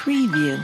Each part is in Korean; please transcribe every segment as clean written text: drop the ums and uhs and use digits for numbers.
Preview.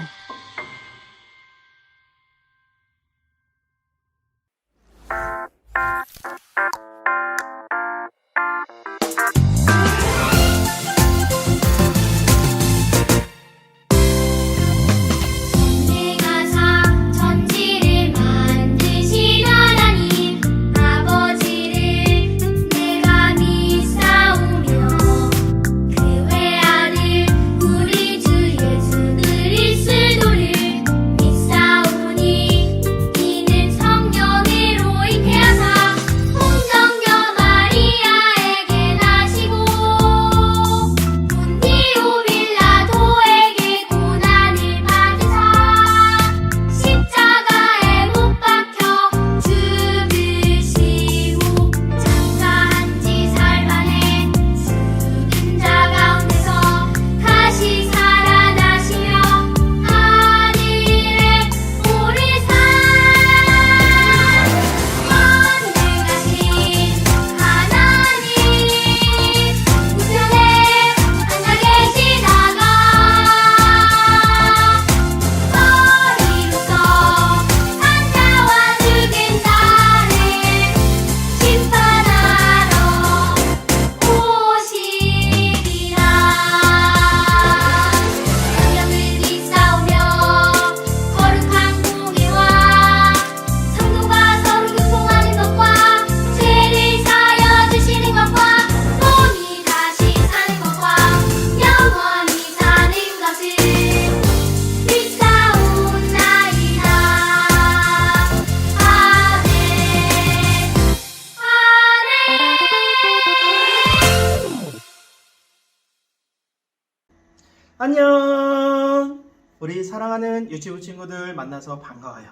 안녕! 우리 사랑하는 유치부 친구들 만나서 반가워요.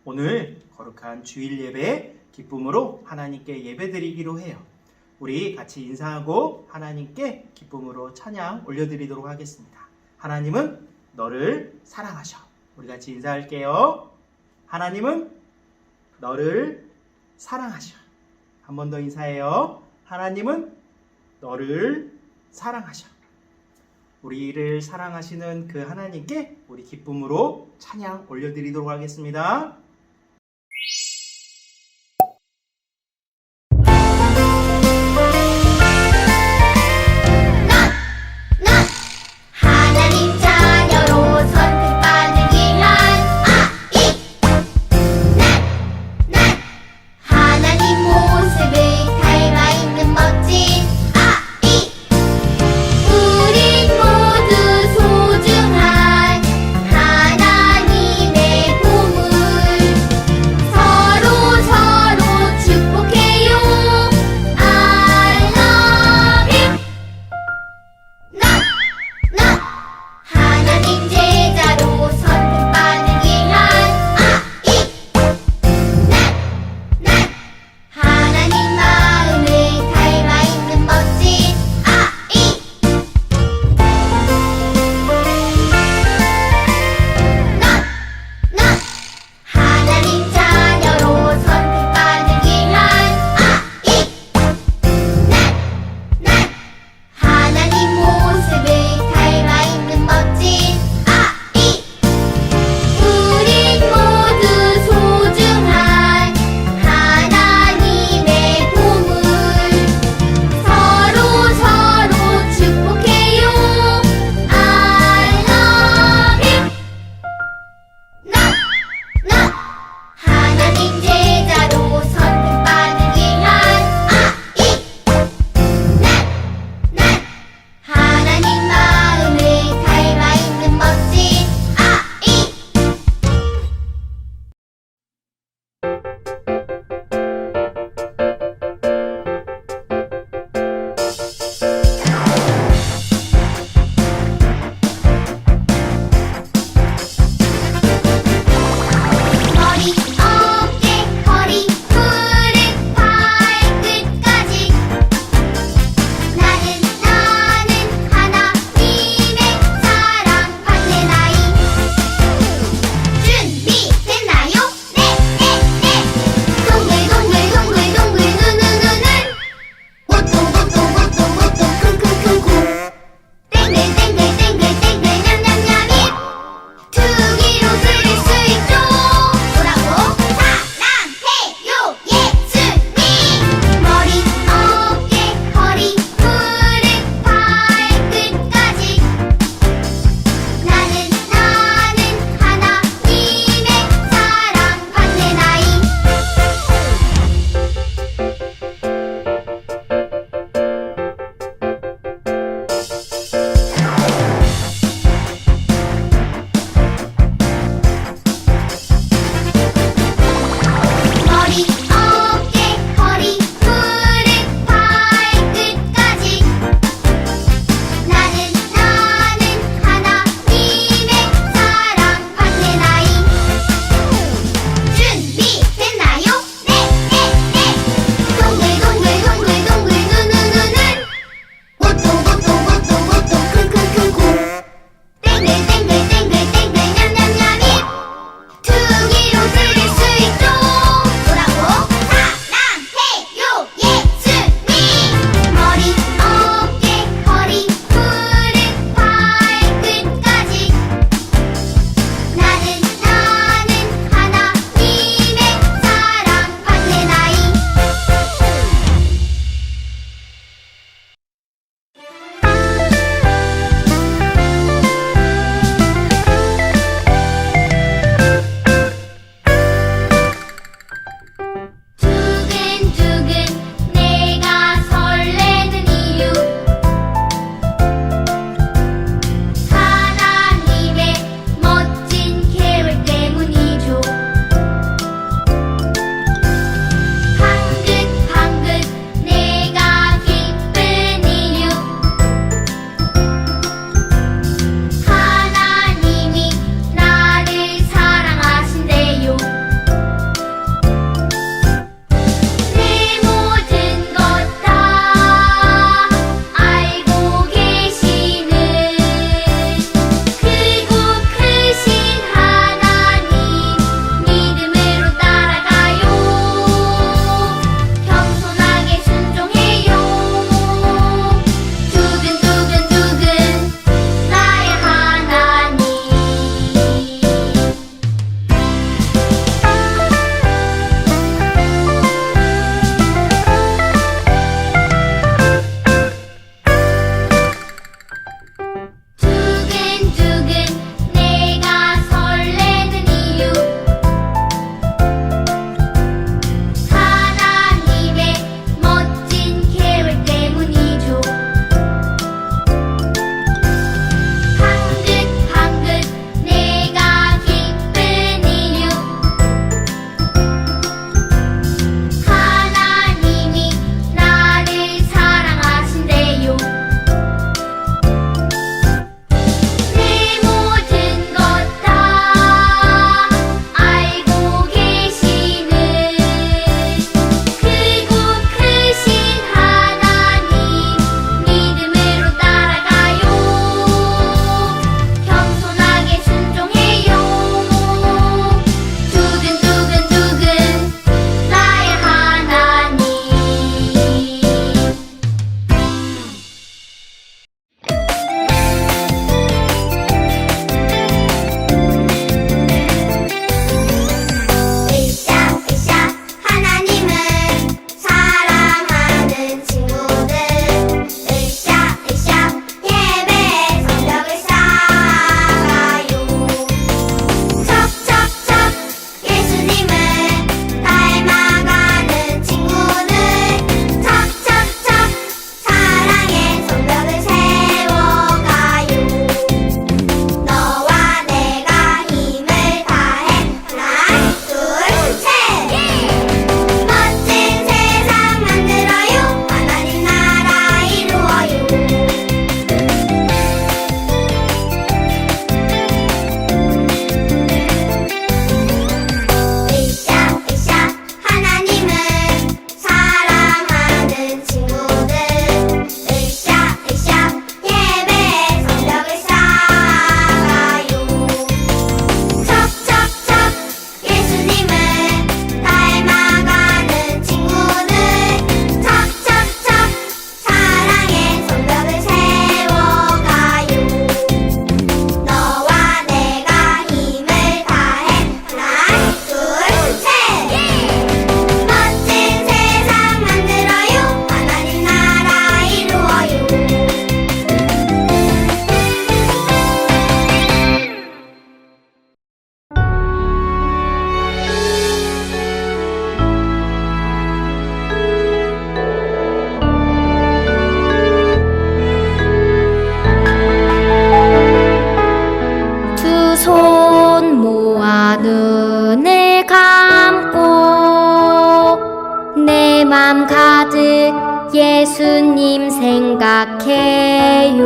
오늘 거룩한 주일 예배 기쁨으로 하나님께 예배드리기로 해요. 우리 같이 인사하고 하나님께 기쁨으로 찬양 올려드리도록 하겠습니다. 하나님은 너를 사랑하셔. 우리 같이 인사할게요. 하나님은 너를 사랑하셔. 한 번 더 인사해요. 하나님은 너를 사랑하셔. 우리를 사랑하시는 그 하나님께 우리 기쁨으로 찬양 올려드리도록 하겠습니다. 하나님 자녀로 선택받은 귀한 아이 난 하나님 모습을 닮아 있는 멋진 아이 우린 모두 소중한 하나님의 보물 맘 가득 예수님 생각해요.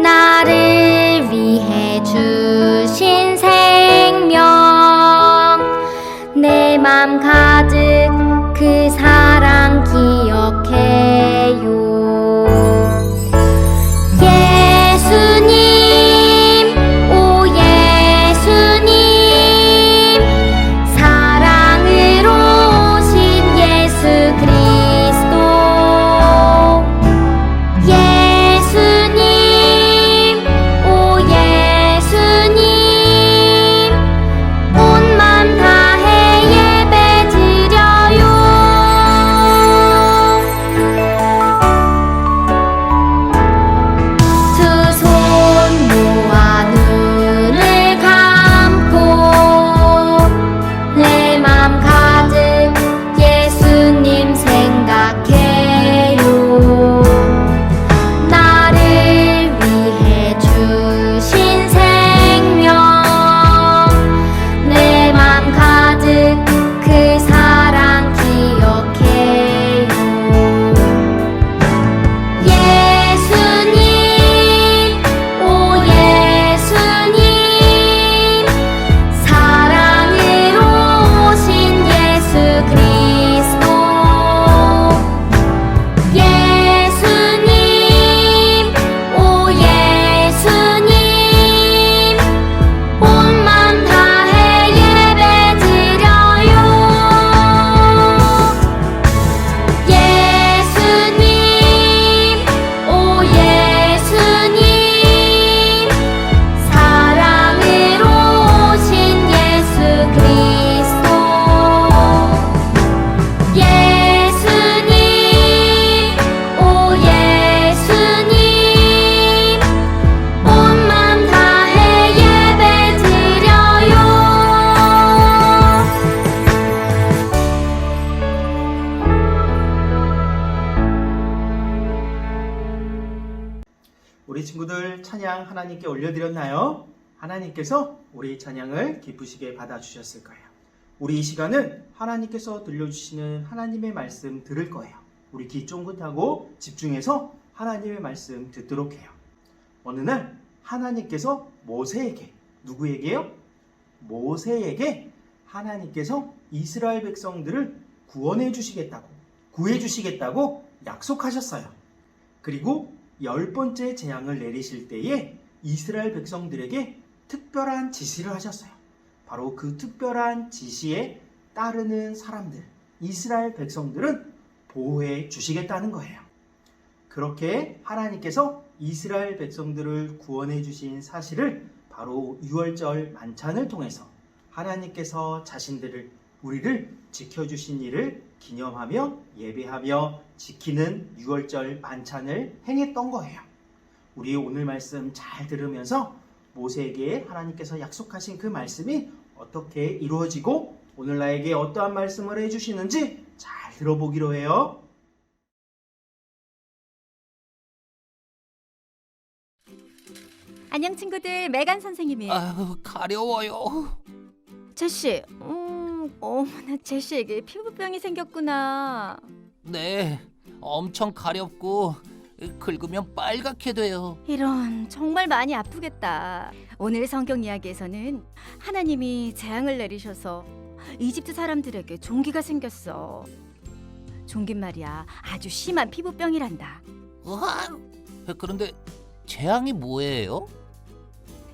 나를 위해 주신 생명, 내 맘 가득 그 사랑 기억해요. 예수님, 오 예수님, 사랑으로 오신 예수 그리스도. 예수님, 오 예수님, 온 맘 다해 예배 드려요. 두 손 모아 눈을 감고 내 맘 가득 예수님 생각해요. 나를 위해 주신 생명, 내 맘 가득 그 사랑 기억해요. 예수님, 오 예수님, 사랑으로 오신 예수 그리스도. 예수님, 오 예수님, 온 맘 다해 예배 드려요. 예수님, 오 예수님, 사랑으로 오신 예수 그리스도. 예수님, 오 예수님, 온 맘 다해 예배 드려요. 우리 친구들 찬양 하나님께 올려드렸나요? 하나님께서 우리 찬양을 기쁘시게 받아주셨을 거예요. 우리 이 시간은 하나님께서 들려주시는 하나님의 말씀 들을 거예요. 우리 귀 쫑긋하고 집중해서 하나님의 말씀 듣도록 해요. 어느 날 하나님께서 모세에게, 누구에게요? 모세에게 하나님께서 이스라엘 백성들을 구원해 주시겠다고, 구해 주시겠다고 약속하셨어요. 그리고 10번째 재앙을 내리실 때에 이스라엘 백성들에게 특별한 지시를 하셨어요. 바로 그 특별한 지시에 따르는 사람들, 이스라엘 백성들은 보호해 주시겠다는 거예요. 그렇게 하나님께서 이스라엘 백성들을 구원해 주신 사실을 바로 유월절 만찬을 통해서 하나님께서 자신들을, 우리를 지켜주신 일을 기념하며 예배하며 지키는 유월절 만찬을 행했던 거예요. 우리 오늘 말씀 잘 들으면서 모세에게 하나님께서 약속하신 그 말씀이 어떻게 이루어지고 오늘 나에게 어떠한 말씀을 해주시는지 잘 들어보기로 해요. 안녕 친구들, 메간 선생님이에요. 아유, 가려워요. 제시, 어머나 제시에게 피부병이 생겼구나. 네, 엄청 가렵고 긁으면 빨갛게 돼요. 이런, 정말 많이 아프겠다. 오늘 성경 이야기에서는 하나님이 재앙을 내리셔서 이집트 사람들에게 종기가 생겼어. 종긴 말이야, 아주 심한 피부병이란다. 우와, 그런데 재앙이 뭐예요?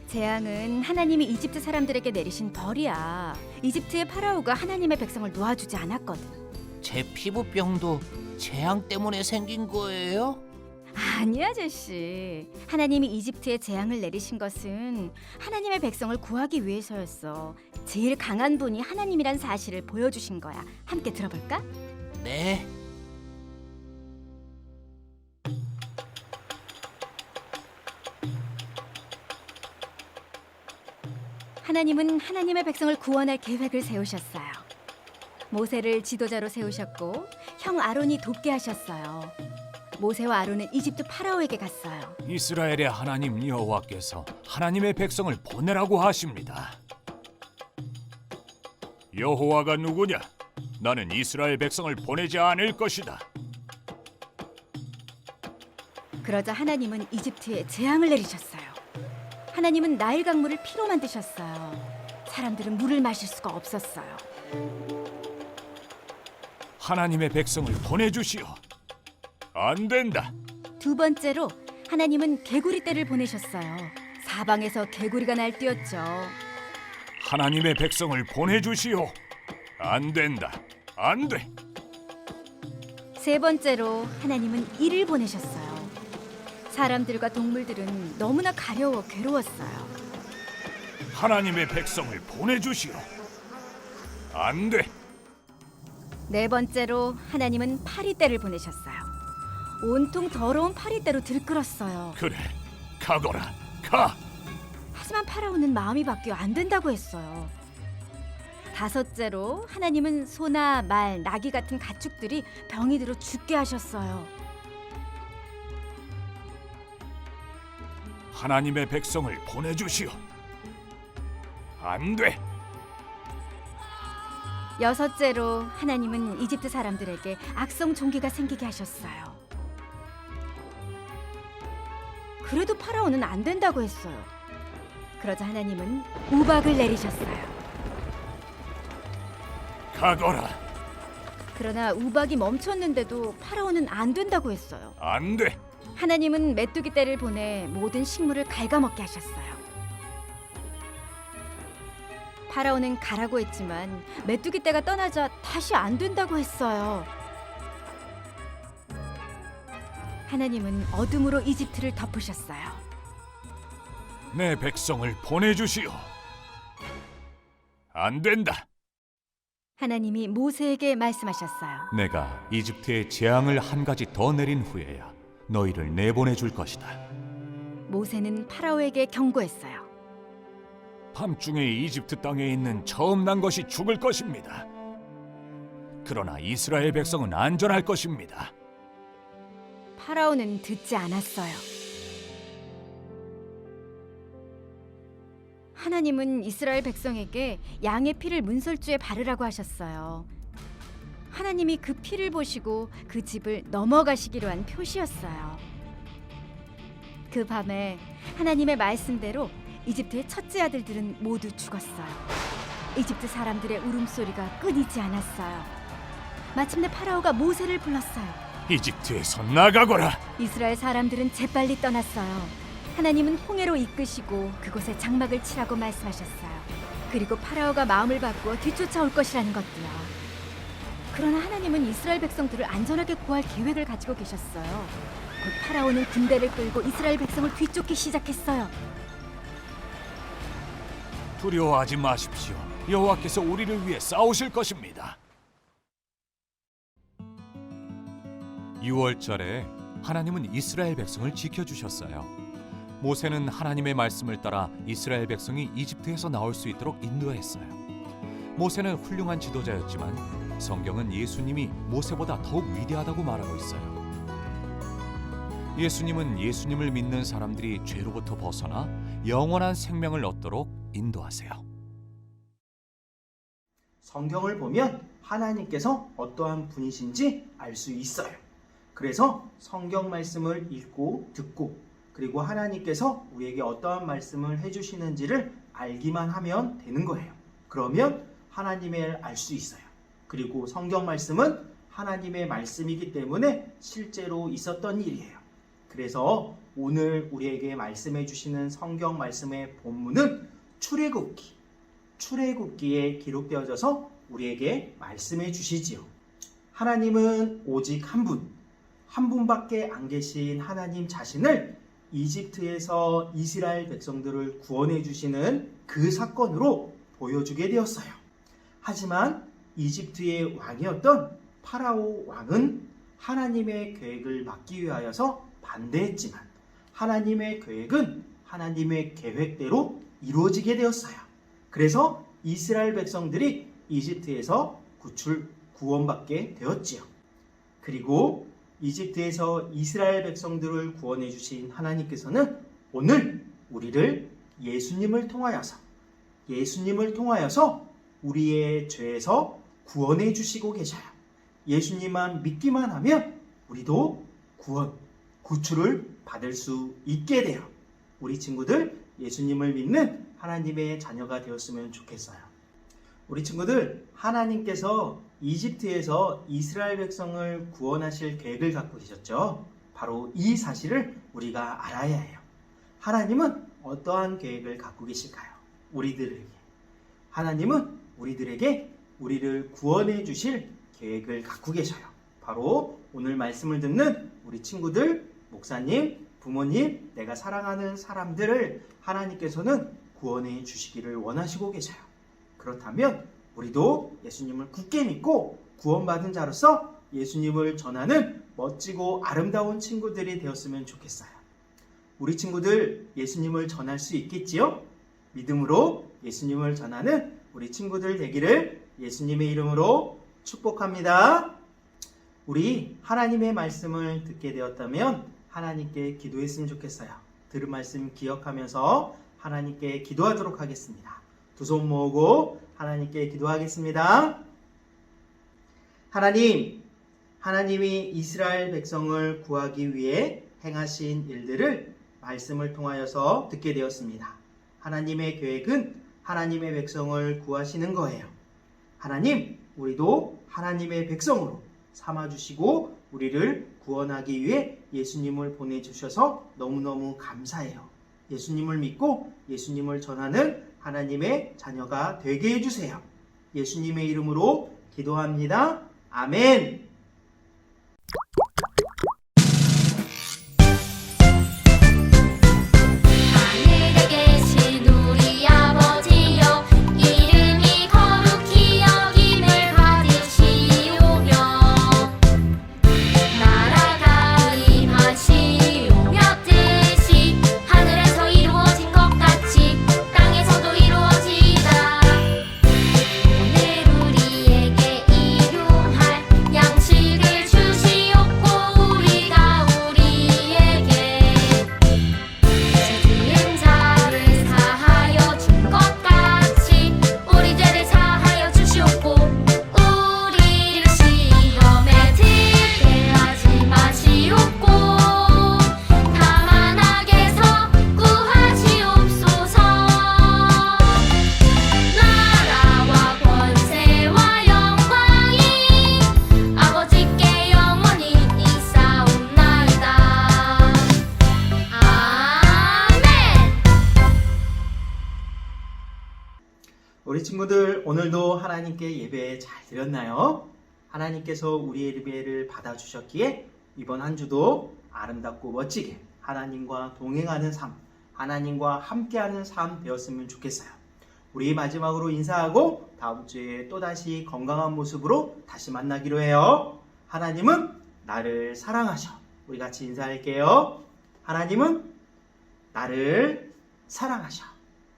재앙은 하나님이 이집트 사람들에게 내리신 벌이야. 이집트의 파라오가 하나님의 백성을 놓아주지 않았거든. 제 피부병도 재앙 때문에 생긴 거예요? 아니야, 제시. 하나님이 이집트에 재앙을 내리신 것은 하나님의 백성을 구하기 위해서였어. 제일 강한 분이 하나님이란 사실을 보여주신 거야. 함께 들어볼까? 네. 하나님은 하나님의 백성을 구원할 계획을 세우셨어요. 모세를 지도자로 세우셨고 형 아론이 돕게 하셨어요. 모세와 아론은 이집트 파라오에게 갔어요. 이스라엘의 하나님 여호와께서 하나님의 백성을 보내라고 하십니다. 여호와가 누구냐? 나는 이스라엘 백성을 보내지 않을 것이다. 그러자 하나님은 이집트에 재앙을 내리셨어요. 하나님은 나일 강물을 피로 만드셨어요. 사람들은 물을 마실 수가 없었어요. 하나님의 백성을 보내주시오. 안 된다. 두 번째로 하나님은 개구리 떼를 보내셨어요. 사방에서 개구리가 날뛰었죠. 하나님의 백성을 보내주시오. 안 된다. 안 돼. 세 번째로 하나님은 이를 보내셨어요. 사람들과 동물들은 너무나 가려워 괴로웠어요. 하나님의 백성을 보내주시오. 안 돼. 네 번째로 하나님은 파리떼를 보내셨어요. 온통 더러운 파리떼로 들끓었어요. 그래, 가거라. 가. 하지만 파라오는 마음이 바뀌어 안 된다고 했어요. 다섯째로 하나님은 소나 말, 나귀 같은 가축들이 병이 들어 죽게 하셨어요. 하나님의 백성을 보내주시오. 안 돼. 여섯째로 하나님은 이집트 사람들에게 악성 종기가 생기게 하셨어요. 그래도 파라오는 안 된다고 했어요. 그러자 하나님은 우박을 내리셨어요. 가거라. 그러나 우박이 멈췄는데도 파라오는 안 된다고 했어요. 안 돼. 하나님은 메뚜기 떼를 보내 모든 식물을 갉아먹게 하셨어요. 파라오는 가라고 했지만 메뚜기 떼가 떠나자 다시 안 된다고 했어요. 하나님은 어둠으로 이집트를 덮으셨어요. 내 백성을 보내주시오. 안 된다. 하나님이 모세에게 말씀하셨어요. 내가 이집트에 재앙을 한 가지 더 내린 후에야 너희를 내보내 줄 것이다. 모세는 파라오에게 경고했어요. 밤중에 이집트 땅에 있는 처음 난 것이 죽을 것입니다. 그러나 이스라엘 백성은 안전할 것입니다. 파라오는 듣지 않았어요. 하나님은 이스라엘 백성에게 양의 피를 문설주에 바르라고 하셨어요. 하나님이 그 피를 보시고 그 집을 넘어가시기로 한 표시였어요. 그 밤에 하나님의 말씀대로 이집트의 첫째 아들들은 모두 죽었어요. 이집트 사람들의 울음소리가 끊이지 않았어요. 마침내 파라오가 모세를 불렀어요. 이집트에서 나가거라. 이스라엘 사람들은 재빨리 떠났어요. 하나님은 홍해로 이끄시고 그곳에 장막을 치라고 말씀하셨어요. 그리고 파라오가 마음을 바꾸어 뒤쫓아올 것이라는 것도요. 그러나 하나님은 이스라엘 백성들을 안전하게 구할 계획을 가지고 계셨어요. 곧 파라오는 군대를 끌고 이스라엘 백성을 뒤쫓기 시작했어요. 두려워하지 마십시오. 여호와께서 우리를 위해 싸우실 것입니다. 6월절에 하나님은 이스라엘 백성을 지켜주셨어요. 모세는 하나님의 말씀을 따라 이스라엘 백성이 이집트에서 나올 수 있도록 인도했어요. 모세는 훌륭한 지도자였지만 성경은 예수님이 모세보다 더욱 위대하다고 말하고 있어요. 예수님은 예수님을 믿는 사람들이 죄로부터 벗어나 영원한 생명을 얻도록 인도하세요. 성경을 보면 하나님께서 어떠한 분이신지 알 수 있어요. 그래서 성경 말씀을 읽고 듣고 그리고 하나님께서 우리에게 어떠한 말씀을 해주시는지를 알기만 하면 되는 거예요. 그러면 하나님을 알 수 있어요. 그리고 성경 말씀은 하나님의 말씀이기 때문에 실제로 있었던 일이에요. 그래서 오늘 우리에게 말씀해 주시는 성경 말씀의 본문은 출애굽기에 기록되어져서 우리에게 말씀해 주시지요. 하나님은 오직 한 분밖에 안 계신 하나님 자신을 이집트에서 이스라엘 백성들을 구원해 주시는 그 사건으로 보여주게 되었어요. 하지만 이집트의 왕이었던 파라오 왕은 하나님의 계획을 막기 위하여서 반대했지만 하나님의 계획은 하나님의 계획대로 이루어지게 되었어요. 그래서 이스라엘 백성들이 이집트에서 구원받게 되었지요. 그리고 이집트에서 이스라엘 백성들을 구원해 주신 하나님께서는 오늘 우리를 예수님을 통하여서 우리의 죄에서 구원해 주시고 계셔요. 예수님만 믿기만 하면 우리도 구원, 구출을 받을 수 있게 돼요. 우리 친구들 예수님을 믿는 하나님의 자녀가 되었으면 좋겠어요. 우리 친구들, 하나님께서 이집트에서 이스라엘 백성을 구원하실 계획을 갖고 계셨죠. 바로 이 사실을 우리가 알아야 해요. 하나님은 어떠한 계획을 갖고 계실까요? 우리들에게. 하나님은 우리들에게 우리를 구원해 주실 계획을 갖고 계셔요. 바로 오늘 말씀을 듣는 우리 친구들, 목사님, 부모님, 내가 사랑하는 사람들을 하나님께서는 구원해 주시기를 원하시고 계셔요. 그렇다면 우리도 예수님을 굳게 믿고 구원받은 자로서 예수님을 전하는 멋지고 아름다운 친구들이 되었으면 좋겠어요. 우리 친구들 예수님을 전할 수 있겠지요? 믿음으로 예수님을 전하는 우리 친구들 되기를 예수님의 이름으로 축복합니다. 우리 하나님의 말씀을 듣게 되었다면 하나님께 기도했으면 좋겠어요. 들은 말씀 기억하면서 하나님께 기도하도록 하겠습니다. 두 손 모으고 하나님께 기도하겠습니다. 하나님, 하나님이 이스라엘 백성을 구하기 위해 행하신 일들을 말씀을 통하여서 듣게 되었습니다. 하나님의 계획은 하나님의 백성을 구하시는 거예요. 하나님, 우리도 하나님의 백성으로 삼아주시고 우리를 구원하기 위해 예수님을 보내주셔서 너무너무 감사해요. 예수님을 믿고 예수님을 전하는 하나님의 자녀가 되게 해주세요. 예수님의 이름으로 기도합니다. 아멘. 하늘에 계신 우리 아버지여 이름이 거룩히 여김을 받으시오며 나라가 임하시오며 뜻이 하늘에서 이루어진 것 같이 땅에서도 이루어지이다. 오늘 우리에게 일용할 양식을 주시옵고 우리가 우리에게 지은 자를 사하여 준 것 같이 우리 죄를 사하여 주시옵고 우리를 시험에 들게 하지 마시옵고 다만 악에서 구하시옵소서. 나라와 권세와 영광이 아버지께 영원히 있사옵나이다. 아멘. 우리 친구들 오늘도 하나님께 예배 잘 드렸나요? 하나님께서 우리의 예배를 받아주셨기에 이번 한 주도 아름답고 멋지게 하나님과 동행하는 삶, 하나님과 함께하는 삶 되었으면 좋겠어요. 우리 마지막으로 인사하고 다음 주에 또다시 건강한 모습으로 다시 만나기로 해요. 하나님은 나를 사랑하셔. 우리 같이 인사할게요. 하나님은 나를 사랑하셔.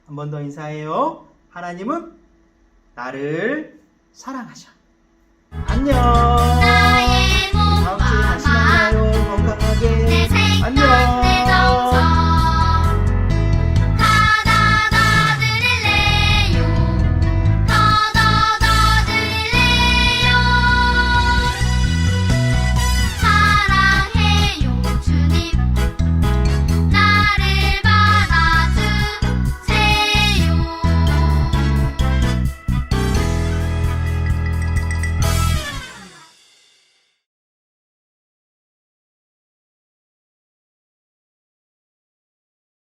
한 번 더 인사해요. 하나님은 나를 사랑하셔. 안녕.